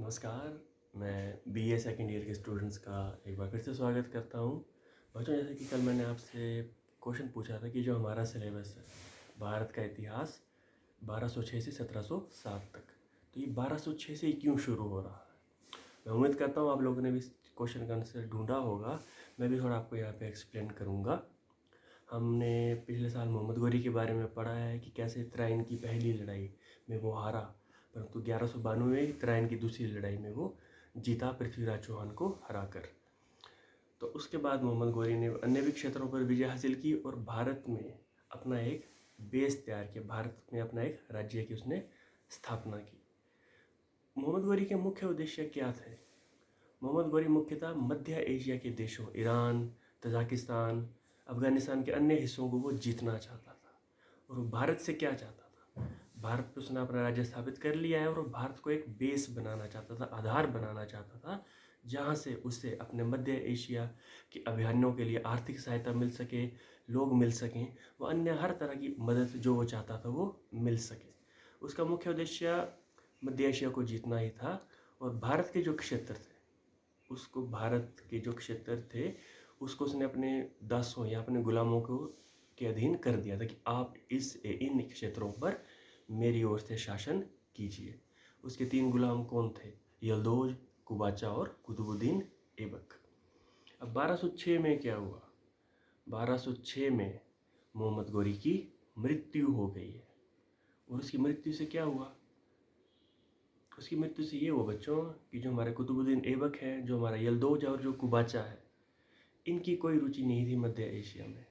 नमस्कार। मैं BA second year के स्टूडेंट्स का एक बार फिर से स्वागत करता हूँ। बच्चों, जैसे कि कल मैंने आपसे क्वेश्चन पूछा था कि जो हमारा सिलेबस है भारत का इतिहास 1206 से 1707 तक, तो ये 1206 से ही क्यों शुरू हो रहा है। मैं उम्मीद करता हूँ आप लोगों ने भी इस क्वेश्चन का आंसर ढूंढा होगा। मैं भी थोड़ा आपको यहाँ पे एक्सप्लेन करूँगा। हमने पिछले साल मोहम्मद गौरी के बारे में पढ़ा है कि कैसे तराइन की पहली लड़ाई में वो हारा, परंतु 1192 में तराइन की दूसरी लड़ाई में वो जीता पृथ्वीराज चौहान को हराकर। तो उसके बाद मोहम्मद गौरी ने अन्य भी क्षेत्रों पर विजय हासिल की और भारत में अपना एक बेस तैयार किया, भारत में अपना एक राज्य की उसने स्थापना की। मोहम्मद गौरी के मुख्य उद्देश्य क्या थे। मोहम्मद गौरी मुख्यतः मध्य एशिया के देशों ईरान, तजाकिस्तान, अफगानिस्तान के अन्य हिस्सों को वो जीतना चाहता था। और वो भारत से क्या चाहता था, भारत पे उसने अपना राज्य स्थापित कर लिया है और वो भारत को एक बेस बनाना चाहता था, आधार बनाना चाहता था, जहाँ से उसे अपने मध्य एशिया के अभियानों के लिए आर्थिक सहायता मिल सके, लोग मिल सकें, वो अन्य हर तरह की मदद जो वो चाहता था वो मिल सके। उसका मुख्य उद्देश्य मध्य एशिया को जीतना ही था। और भारत के जो क्षेत्र थे उसको उसने अपने दासों या अपने गुलामों को के अधीन कर दिया था कि आप इन क्षेत्रों पर मेरी ओर से शासन कीजिए। उसके 3 गुलाम कौन थे, यल्दोज, कुबाचा और कुतुबुद्दीन ऐबक। अब 1206 में क्या हुआ, 1206 में मोहम्मद गौरी की मृत्यु हो गई है। और उसकी मृत्यु से क्या हुआ, उसकी मृत्यु से ये हुआ बच्चों कि जो हमारे कुतुबुद्दीन ऐबक हैं, जो हमारा यल्दोज और जो कुबाचा है, इनकी कोई रुचि नहीं थी मध्य एशिया में।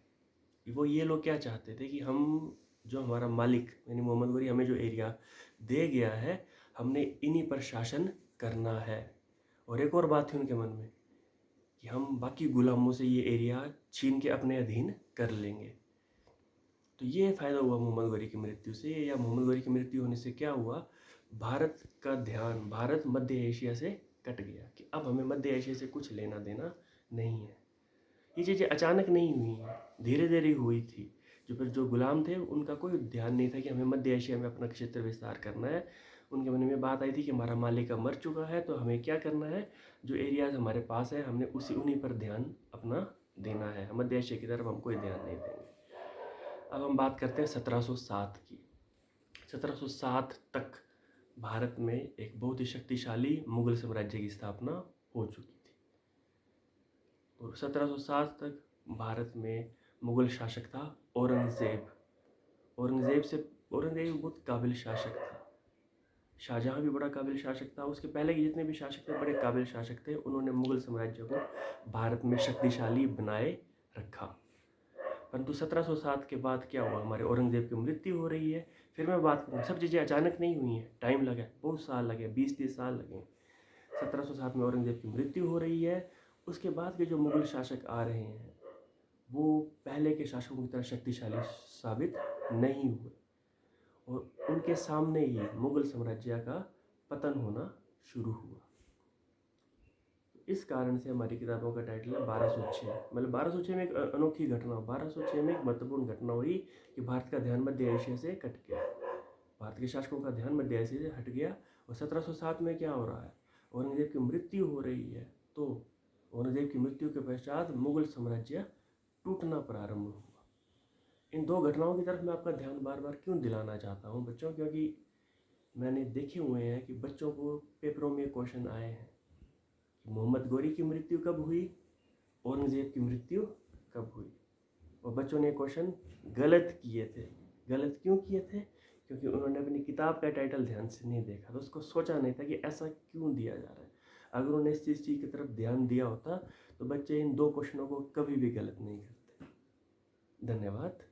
वो ये लोग क्या चाहते थे कि हम जो हमारा मालिक यानी मोहम्मद गौरी हमें जो एरिया दे गया है, हमने इन्हीं पर शासन करना है। और एक और बात थी उनके मन में कि हम बाकी गुलामों से ये एरिया छीन के अपने अधीन कर लेंगे। तो ये फ़ायदा हुआ मोहम्मद गौरी की मृत्यु से। या मोहम्मद गौरी की मृत्यु होने से क्या हुआ, भारत का ध्यान भारत मध्य एशिया से कट गया कि अब हमें मध्य एशिया से कुछ लेना देना नहीं है। ये चीज़ें अचानक नहीं हुई हैं, धीरे धीरे हुई थी। जो गुलाम थे उनका कोई ध्यान नहीं था कि हमें मध्य एशिया में अपना क्षेत्र विस्तार करना है। उनके मन में बात आई थी कि हमारा मालिक अब मर चुका है, तो हमें क्या करना है, जो एरियाज हमारे पास है हमने उन्हीं पर ध्यान अपना देना है, मध्य एशिया की तरफ हम कोई ध्यान नहीं देंगे। अब हम बात करते हैं 1707 की। 1707 तक भारत में एक बहुत ही शक्तिशाली मुगल साम्राज्य की स्थापना हो चुकी थी। और 1707 तक भारत में मुगल शासक था औरंगज़ेब। औरंगज़ेब बहुत काबिल शासक था। शाहजहाँ भी बड़ा काबिल शासक था। उसके पहले के जितने भी शासक थे बड़े काबिल शासक थे। उन्होंने मुगल साम्राज्य को भारत में शक्तिशाली बनाए रखा। परंतु 1707 के बाद क्या हुआ, हमारे औरंगज़ेब की मृत्यु हो रही है। फिर मैं बात करूँ, सब चीज़ें अचानक नहीं हुई हैं, टाइम लगा, बहुत साल लगे, 20-30 साल लगे। 1707 में औरंगज़ेब की मृत्यु हो रही है। उसके बाद के जो मुगल शासक आ रहे हैं वो पहले के शासकों की तरह शक्तिशाली साबित नहीं हुए और उनके सामने ही मुगल साम्राज्य का पतन होना शुरू हुआ। इस कारण से हमारी किताबों का टाइटल है 1206। मतलब 1206 में एक अनोखी घटना, 1206 में एक महत्वपूर्ण घटना हुई कि भारत का ध्यान मध्य एशिया से कट गया, भारत के शासकों का ध्यान मध्य एशिया से हट गया। और 1707 में क्या हो रहा है, औरंगज़ेब की मृत्यु हो रही है। तो औरंगज़ेब की मृत्यु के पश्चात मुगल साम्राज्य टूटना प्रारंभ हुआ। इन 2 घटनाओं की तरफ मैं आपका ध्यान बार बार क्यों दिलाना चाहता हूँ बच्चों, क्योंकि मैंने देखे हुए हैं कि बच्चों को पेपरों में क्वेश्चन आए हैं कि मोहम्मद गौरी की मृत्यु कब हुई, औरंगज़ेब की मृत्यु कब हुई। और बच्चों ने क्वेश्चन गलत किए थे। गलत क्यों किए थे, क्योंकि उन्होंने अपनी किताब का टाइटल ध्यान से नहीं देखा था, उसको सोचा नहीं था कि ऐसा क्यों दिया जा रहा है। अगर उन्होंने इस चीज़ की तरफ ध्यान दिया होता तो बच्चे इन 2 क्वेश्चनों को कभी भी गलत नहीं करते। धन्यवाद।